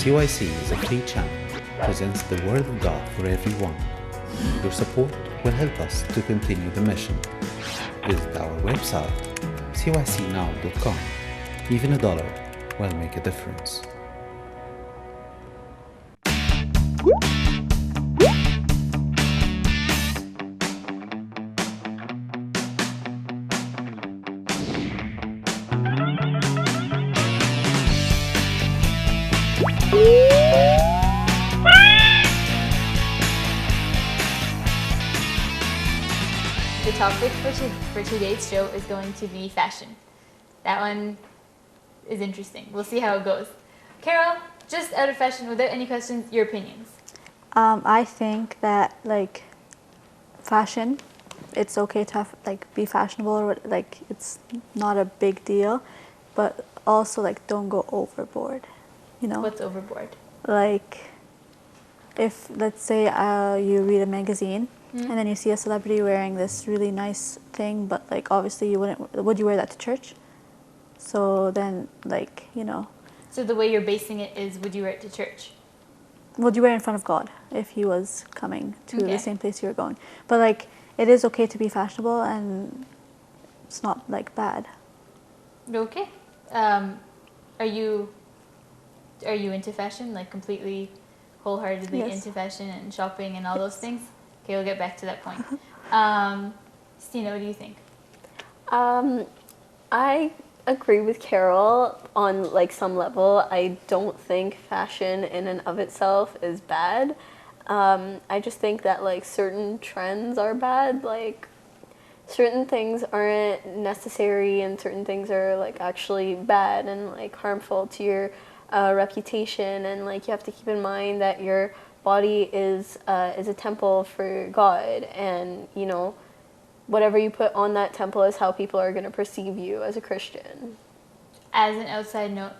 CYC is a free channel, presents the Word of God for everyone. Your support will help us to continue the mission. Visit our website, cycnow.com. Even $1 will make a difference. The topic for today's show is going to be fashion. That one is interesting. We'll see how it goes. Carol, just out of fashion, without any questions, your opinions. I think that fashion, it's okay to have be fashionable, or it's not a big deal, but also don't go overboard. What's overboard? If let's say you read a magazine and then you see a celebrity wearing this really nice thing, but obviously would you wear that to church? So then So the way you're basing it is, would you wear it to church? would you wear it in front of God if he was coming to the same place you were going? But it is okay to be fashionable, and it's not bad. Okay. Are you into fashion, completely wholeheartedly Yes. into fashion and shopping and all those things? Okay, we'll get back to that point. Stina, what do you think? I agree with Carol on some level. I don't think fashion in and of itself is bad. I just think that certain trends are bad. Certain things aren't necessary, and certain things are actually bad and harmful to your reputation. And you have to keep in mind that your body is a temple for God, and whatever you put on that temple is how people are going to perceive you as a Christian. As an outside note,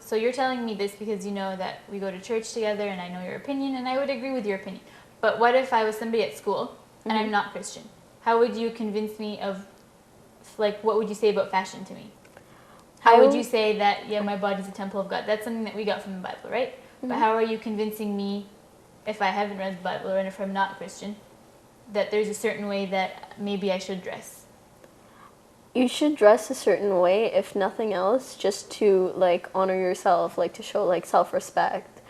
so you're telling me this because you know that we go to church together and I know your opinion and I would agree with your opinion. But what if I was somebody at school and I'm not Christian? How would you convince me of, what would you say about fashion to me? How would you say that, my body's a temple of God? That's something that we got from the Bible, right? But how are you convincing me, if I haven't read the Bible and if I'm not Christian, that there's a certain way that maybe I should dress? You should dress a certain way, if nothing else, just to honor yourself, to show self-respect.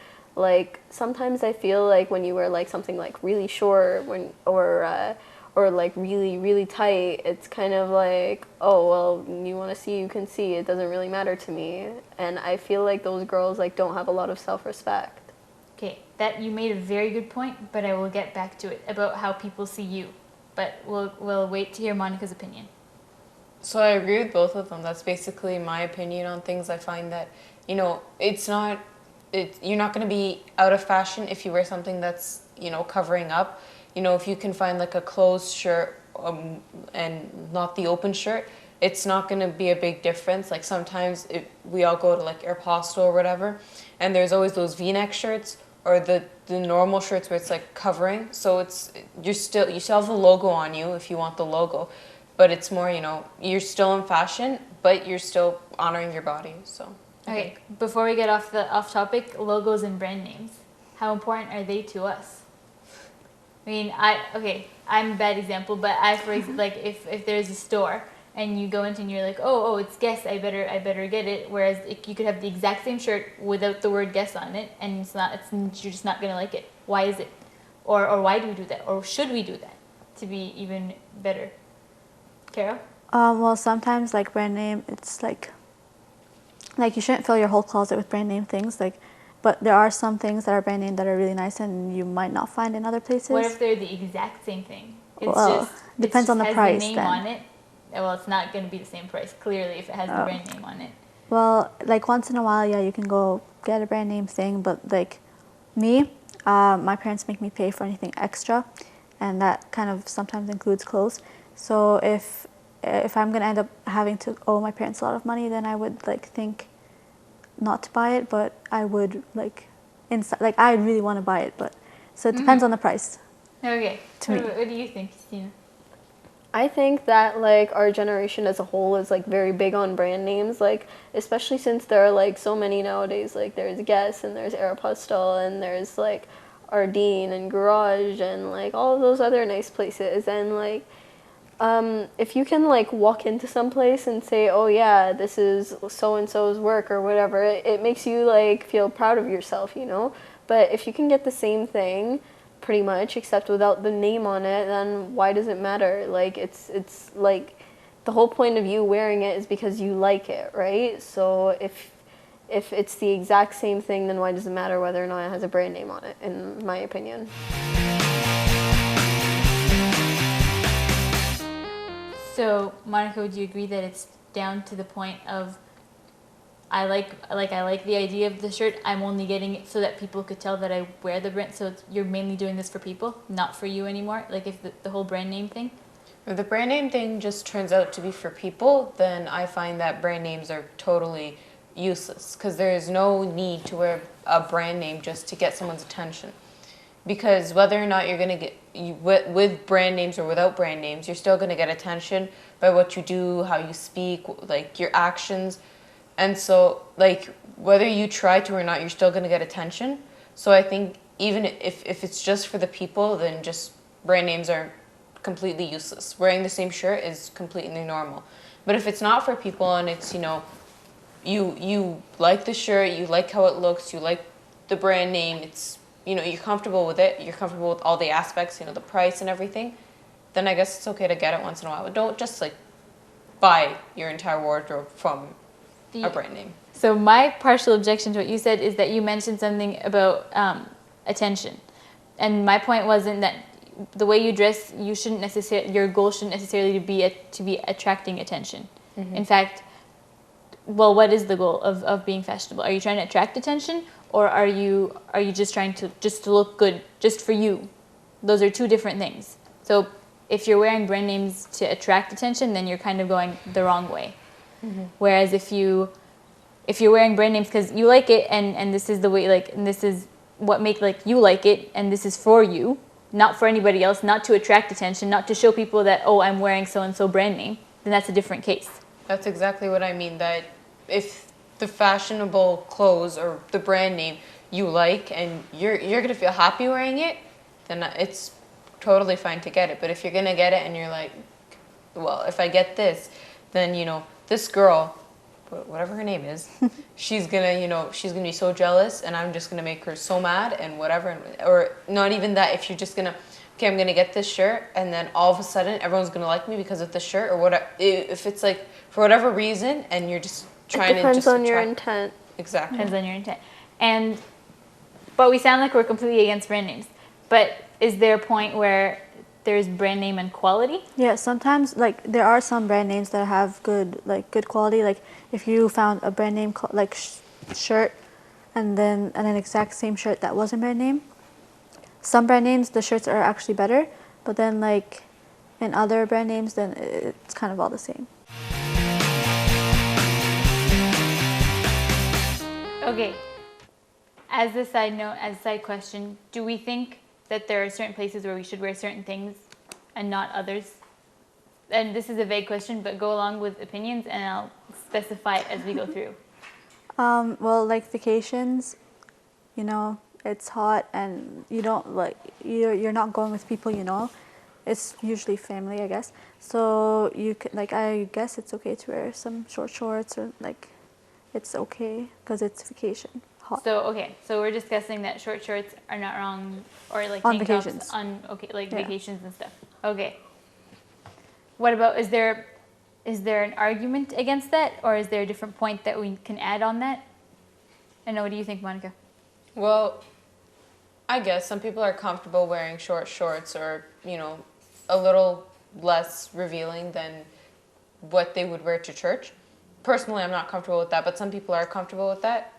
Sometimes I feel when you wear something really short or really really tight, it's kind of oh well, you want to see, you can see, it doesn't really matter to me. And I feel those girls don't have a lot of self-respect. Okay, that you made a very good point, but I will get back to it about how people see you. But we'll wait to hear Monica's opinion. So I agree with both of them. That's basically my opinion on things. I find that, you're not going to be out of fashion if you wear something that's, covering up. If you can find a closed shirt and not the open shirt, it's not going to be a big difference. Sometimes we all go to Aeropostale or whatever, and there's always those V-neck shirts or the normal shirts where it's covering. So you still have the logo on you if you want the logo. But it's more, you're still in fashion, but you're still honoring your body. So Okay, before we get off topic, logos and brand names. How important are they to us? I mean, I'm a bad example, but for example, if there's a store and you go into and you're oh, it's Guess, I better get it. Whereas you could have the exact same shirt without the word Guess on it, and you're just not gonna like it. Why is it? Or why do we do that? Or should we do that to be even better? Carol? Well, sometimes brand name, it's you shouldn't fill your whole closet with brand name things, but there are some things that are brand name that are really nice and you might not find in other places. What if they're the exact same thing? Depends on the price. Has the name on it. Well, it's not going to be the same price, clearly, if it has the brand name on it. Well, once in a while, yeah, you can go get a brand name thing, but me, my parents make me pay for anything extra, and that kind of sometimes includes clothes. So if I'm gonna end up having to owe my parents a lot of money, then I would think not to buy it, but I would I really want to buy it, but so it depends on the price. Okay. To me. What do you think, Christina? I think that like our generation as a whole is like very big on brand names, like especially since there are like so many nowadays. Like there's Guess and there's Aeropostale and there's like Ardeen and Garage and like all of those other nice places. And like if you can like walk into some place and say, oh yeah, this is so and so's work or whatever, it makes you like feel proud of yourself, you know. But if you can get the same thing pretty much except without the name on it, then why does it matter? Like it's like the whole point of you wearing it is because you like it, right? So if it's the exact same thing, then why does it matter whether or not it has a brand name on it, in my opinion. So, Monica, would you agree that it's down to the point of I like the idea of the shirt. I'm only getting it so that people could tell that I wear the brand. So you're mainly doing this for people, not for you anymore. Like if the whole brand name thing. If the brand name thing just turns out to be for people, then I find that brand names are totally useless because there is no need to wear a brand name just to get someone's attention. Because whether or not you're going to get, with brand names or without brand names, you're still going to get attention by what you do, how you speak, like your actions. And so, like, whether you try to or not, you're still going to get attention. So I think even if it's just for the people, then just brand names are completely useless. Wearing the same shirt is completely normal. But if it's not for people and it's, you know, you like the shirt, you like how it looks, you like the brand name, it's, you know, you're comfortable with it, you're comfortable with all the aspects, you know, the price and everything, then I guess it's okay to get it once in a while. But don't just, like, buy your entire wardrobe from a brand name. So my partial objection to what you said is that you mentioned something about attention, and my point wasn't that the way you dress, you shouldn't necessarily, your goal shouldn't necessarily to be attracting attention. Mm-hmm. In fact, well, what is the goal of being fashionable? Are you trying to attract attention, or are you just trying to look good just for you? Those are two different things. So if you're wearing brand names to attract attention, then you're kind of going the wrong way. Mm-hmm. Whereas if you're wearing brand names because you like it and this is the way, like, and this is what make like you like it and this is for you, not for anybody else, not to attract attention, not to show people that, oh, I'm wearing so and so brand name, then that's a different case. That's exactly what I mean, that if the fashionable clothes or the brand name you like and you're going to feel happy wearing it, then it's totally fine to get it. But if you're going to get it and you're like, well, if I get this, then, you know, this girl, whatever her name is, she's gonna be so jealous, and I'm just gonna make her so mad and whatever. Or not even that, if you're just gonna, okay, I'm gonna get this shirt, and then all of a sudden everyone's gonna like me because of the shirt, or whatever. If it's like for whatever reason, and you're just trying to just depends on your intent. Exactly. Depends on your intent. But we sound like we're completely against brand names. But is there a point where there's brand name and quality? Yeah, sometimes like there are some brand names that have good quality. Like if you found a brand name shirt and then an exact same shirt that wasn't brand name, some brand names the shirts are actually better, but then like in other brand names then it's kind of all the same. Okay. As a side note, as a side question, do we think that there are certain places where we should wear certain things and not others? And this is a vague question, but go along with opinions and I'll specify it as we go through. Well, like vacations, you know, it's hot and you don't like, you're not going with people you know. It's usually family, I guess. So you could, like, I guess it's okay to wear some short shorts or like, it's okay because it's vacation. Hot. So okay, so we're discussing that short shorts are not wrong, or like on tank vacations. tops on vacations and stuff. Okay. What about, is there an argument against that, or is there a different point that we can add on that? And what do you think, Monica? Well, I guess some people are comfortable wearing short shorts or, you know, a little less revealing than what they would wear to church. Personally, I'm not comfortable with that, but some people are comfortable with that.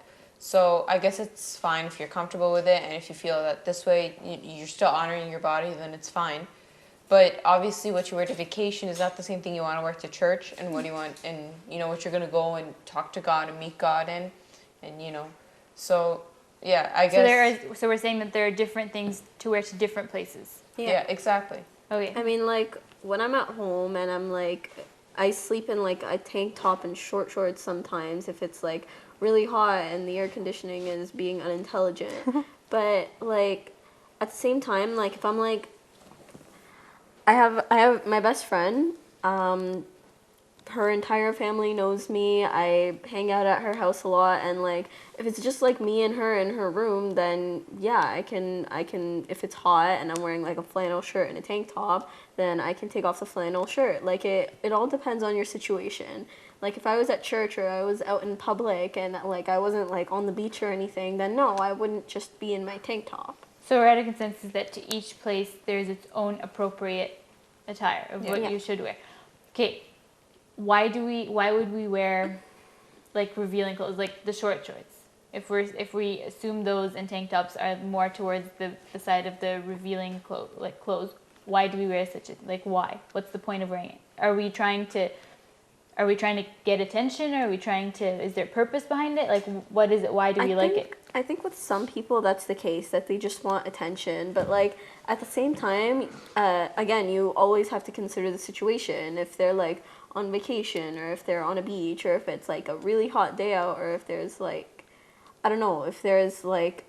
So I guess it's fine if you're comfortable with it, and if you feel that this way you're still honoring your body, then it's fine. But obviously what you wear to vacation is not the same thing you want to wear to church, and what you want, and you know what you're going to go and talk to God and meet God in, and you know. So yeah, I guess. So we're saying that there are different things to wear to different places. Yeah, exactly. Okay. I mean, like, when I'm at home and I'm like, I sleep in like a tank top and short shorts sometimes if it's like really hot and the air conditioning is being unintelligent. But like, at the same time, like, if I'm like, I have my best friend. Her entire family knows me. I hang out at her house a lot, and like if it's just like me and her in her room, then yeah, I can if it's hot and I'm wearing like a flannel shirt and a tank top, then I can take off the flannel shirt. Like it all depends on your situation. Like if I was at church or I was out in public and like I wasn't like on the beach or anything, then no, I wouldn't just be in my tank top. So we're at a consensus that to each place there's its own appropriate attire of what Yeah. you should wear. Okay. Why would we wear like revealing clothes, like the short shorts? If we assume those and tank tops are more towards the side of the revealing clothes, why do we wear such a why? What's the point of wearing it? Are we trying to get attention? Are we trying to, is there purpose behind it? Like what is it? Why do we like it? I think with some people that's the case, that they just want attention. But like at the same time, again, you always have to consider the situation. If they're like on vacation, or if they're on a beach, or if it's like a really hot day out, or if there's like, I don't know, if there's like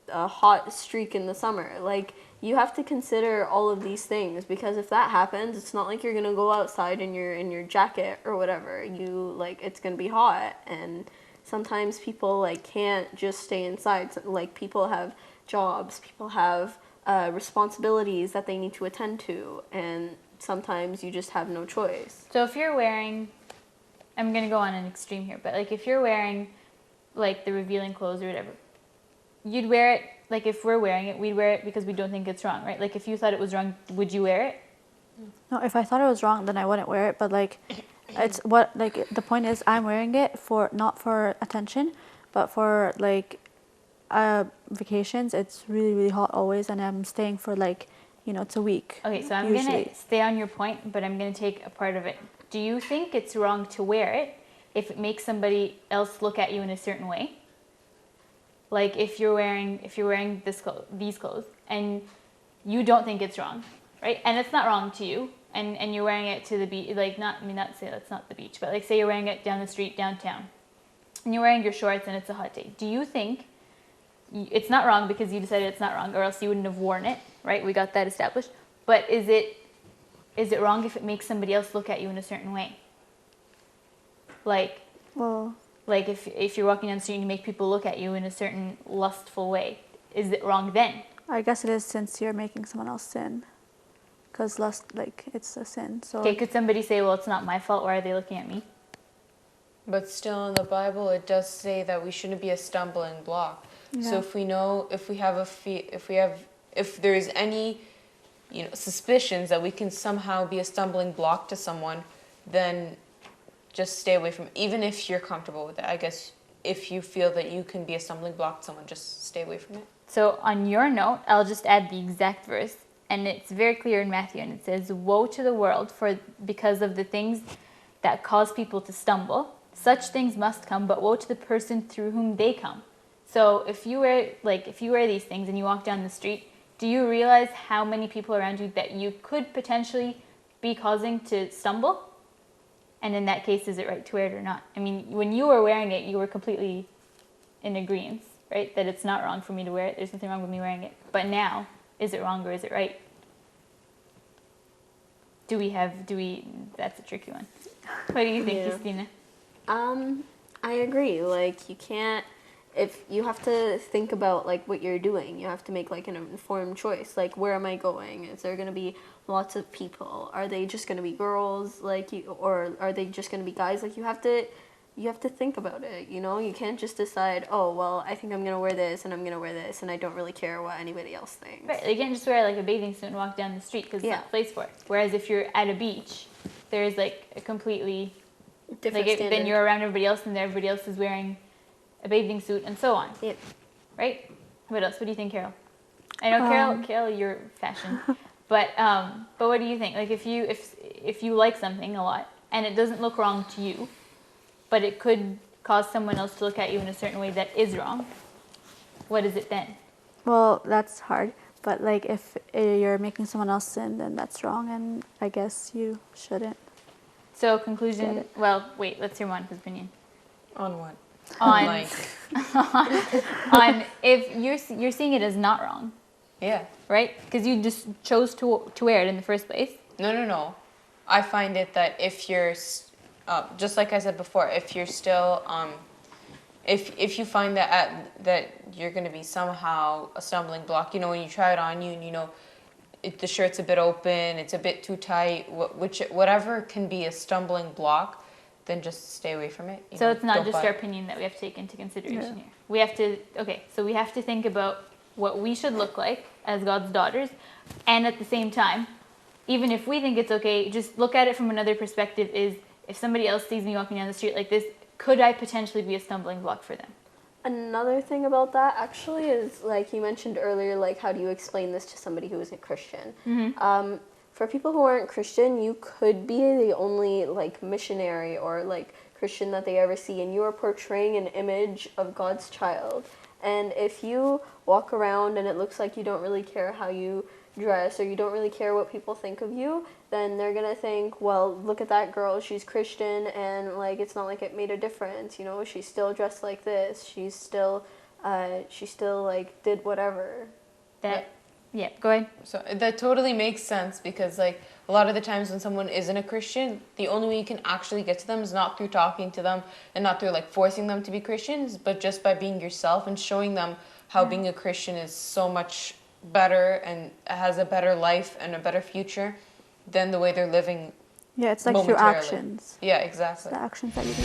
a hot streak in the summer, like you have to consider all of these things, because if that happens, it's not like you're gonna go outside in your jacket or whatever. You like, it's gonna be hot, and sometimes people like can't just stay inside. So, like people have jobs, people have responsibilities that they need to attend to, and sometimes you just have no choice. So if you're wearing, I'm gonna go on an extreme here, but like if you're wearing like the revealing clothes or whatever, you'd wear it, like if we're wearing it, we'd wear it because we don't think it's wrong, right? Like if you thought it was wrong, would you wear it? No, if I thought it was wrong, then I wouldn't wear it. But like, it's what like the point is, I'm wearing it for not for attention, but for like vacations. It's really hot always, and I'm staying for like, it's a week. Okay, so I'm usually. gonna stay on your point, but I'm gonna take a part of it. Do you think it's wrong to wear it if it makes somebody else look at you in a certain way? Like if you're wearing these clothes, and you don't think it's wrong, right? And it's not wrong to you, and you're wearing it to the beach, like not say that's not the beach, but like say you're wearing it down the street downtown, and you're wearing your shorts and it's a hot day. Do you think it's not wrong because you decided it's not wrong, or else you wouldn't have worn it, right? We got that established. But is it wrong if it makes somebody else look at you in a certain way? Like if you're walking down the street and you make people look at you in a certain lustful way, is it wrong then? I guess it is, since you're making someone else sin. Because lust, like, it's a sin. So Okay, could somebody say, well, it's not my fault, why are they looking at me? But still, in the Bible, it does say that we shouldn't be a stumbling block. So Yeah. if we know, if there's any, suspicions that we can somehow be a stumbling block to someone, then just stay away from it. Even if you're comfortable with it, I guess. If you feel that you can be a stumbling block to someone, just stay away from it. So on your note, I'll just add the exact verse, and it's very clear in Matthew, and it says, "Woe to the world because of the things that cause people to stumble. Such things must come, but woe to the person through whom they come." So if you wear these things and you walk down the street, do you realize how many people around you that you could potentially be causing to stumble? And in that case, is it right to wear it or not? I mean, when you were wearing it, you were completely in agreement, right? That it's not wrong for me to wear it. There's nothing wrong with me wearing it. But now, is it wrong or is it right? That's a tricky one. What do you think, Yeah. Christina? I agree. Like you can't, if you have to think about like what you're doing, you have to make like an informed choice. Like, where am I going? Is there going to be lots of people? Are they just going to be girls like you, or are they just going to be guys? Like you have to think about it. You can't just decide, oh well, I think I'm going to wear this and I'm going to wear this, and I don't really care what anybody else thinks. Right, you can't just wear like a bathing suit and walk down the street because it's not the place for it. Whereas if you're at a beach, there's like a completely Different then standard. you're around everybody else and everybody else is wearing a bathing suit and so on. Yep. Right? What else? What do you think, Carol? I know Carol, you're fashion, but what do you think? Like if you like something a lot and it doesn't look wrong to you, but it could cause someone else to look at you in a certain way that is wrong, what is it then? Well, that's hard. But like if you're making someone else sin, then that's wrong, and I guess you shouldn't. So Get conclusion. it. Well, wait. Let's hear Monica's opinion On what? on Like, on if you're seeing it as not wrong, yeah. right? Because you just chose to wear it in the first place. No. I find it that if you're, just like I said before, if you're still, if you find that you're going to be somehow a stumbling block, you know, when you try it on you and you know the shirt's a bit open, it's a bit too tight, whatever can be a stumbling block, then just stay away from it. So it's not don't just buy our it. opinion that we have to take into consideration Yeah. here. We have to so we have to think about what we should look like as God's daughters, and at the same time, even if we think it's okay, just look at it from another perspective. Is if somebody else sees me walking down the street like this, could I potentially be a stumbling block for them? Another thing about that actually is, like you mentioned earlier, like how do you explain this to somebody who isn't Christian? For people who aren't Christian, you could be the only like missionary or like Christian that they ever see, and you are portraying an image of God's child. And if you walk around and it looks like you don't really care how you dress or you don't really care what people think of you, then they're gonna think, well, look at that girl, she's Christian, and like it's not like it made a difference, you know, she's still dressed like this, she still like did whatever. Yeah, go ahead. So that totally makes sense because like a lot of the times when someone isn't a Christian, the only way you can actually get to them is not through talking to them and not through like forcing them to be Christians, but just by being yourself and showing them how being a Christian is so much better and has a better life and a better future than the way they're living. Yeah, it's like through momentarily. actions. Yeah, It's exactly. the actions that you do.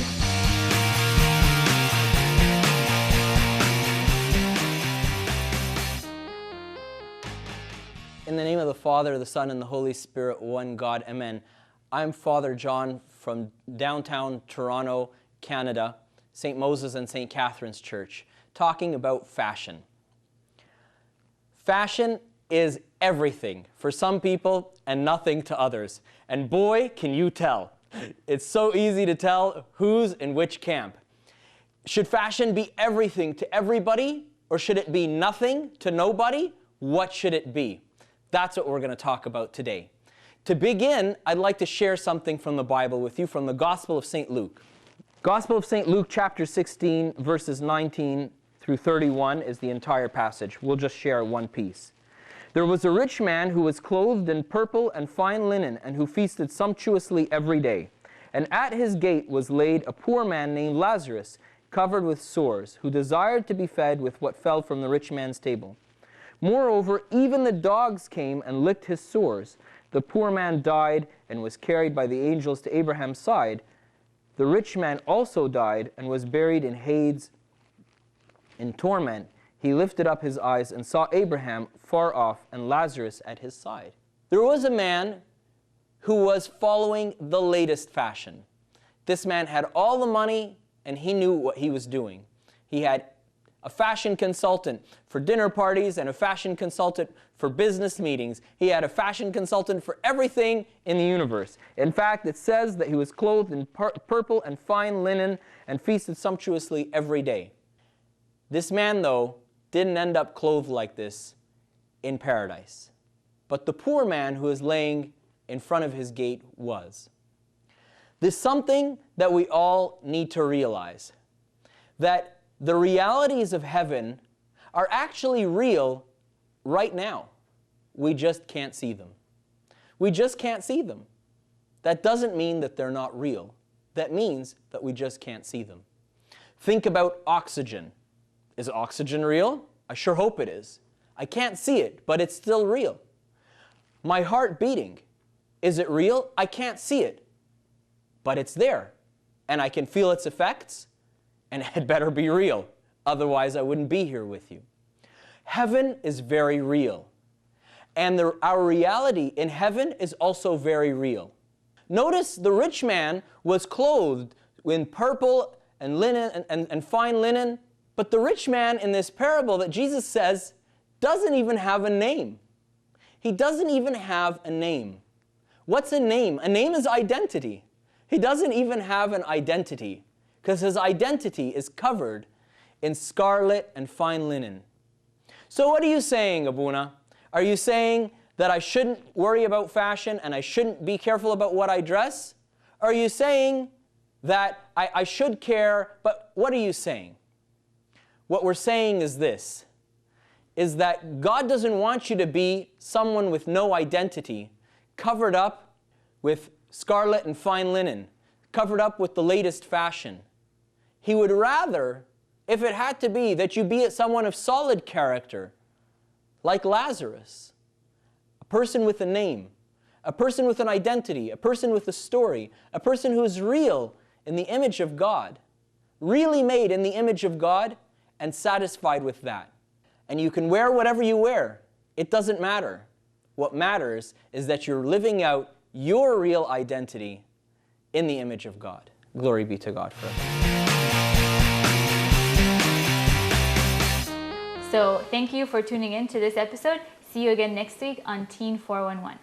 In the name of the Father, the Son, and the Holy Spirit, one God, amen. I'm Father John from downtown Toronto, Canada, St. Moses and St. Catherine's Church, talking about fashion. Fashion is everything for some people and nothing to others. And boy, can you tell. It's so easy to tell who's in which camp. Should fashion be everything to everybody, or should it be nothing to nobody? What should it be? That's what we're going to talk about today. To begin, I'd like to share something from the Bible with you from the Gospel of St. Luke. Gospel of St. Luke, chapter 16, verses 19 through 31 is the entire passage. We'll just share one piece. There was a rich man who was clothed in purple and fine linen, and who feasted sumptuously every day. And at his gate was laid a poor man named Lazarus, covered with sores, who desired to be fed with what fell from the rich man's table. Moreover, even the dogs came and licked his sores. The poor man died and was carried by the angels to Abraham's side. The rich man also died and was buried in Hades in torment. He lifted up his eyes and saw Abraham far off and Lazarus at his side. There was a man who was following the latest fashion. This man had all the money and he knew what he was doing. He had a fashion consultant for dinner parties and a fashion consultant for business meetings. He had a fashion consultant for everything in the universe. In fact, it says that he was clothed in purple and fine linen and feasted sumptuously every day. This man, though, didn't end up clothed like this in paradise. But the poor man who is laying in front of his gate was. There's something that we all need to realize, that the realities of heaven are actually real right now. We just can't see them. We just can't see them. That doesn't mean that they're not real. That means that we just can't see them. Think about oxygen. Is oxygen real? I sure hope it is. I can't see it, but it's still real. My heart beating. Is it real? I can't see it, but it's there. And I can feel its effects. And it better be real. Otherwise, I wouldn't be here with you. Heaven is very real. And our reality in heaven is also very real. Notice the rich man was clothed in purple and linen and fine linen. But the rich man in this parable that Jesus says doesn't even have a name. He doesn't even have a name. What's a name? A name is identity. He doesn't even have an identity, because his identity is covered in scarlet and fine linen. So what are you saying, Abuna? Are you saying that I shouldn't worry about fashion and I shouldn't be careful about what I dress? Are you saying that I should care, but what are you saying? What we're saying is this, is that God doesn't want you to be someone with no identity, covered up with scarlet and fine linen, covered up with the latest fashion. He would rather, if it had to be, that you be someone of solid character, like Lazarus, a person with a name, a person with an identity, a person with a story, a person who is real in the image of God, really made in the image of God and satisfied with that. And you can wear whatever you wear. It doesn't matter. What matters is that you're living out your real identity in the image of God. Glory be to God forever. So thank you for tuning in to this episode. See you again next week on Teen 411.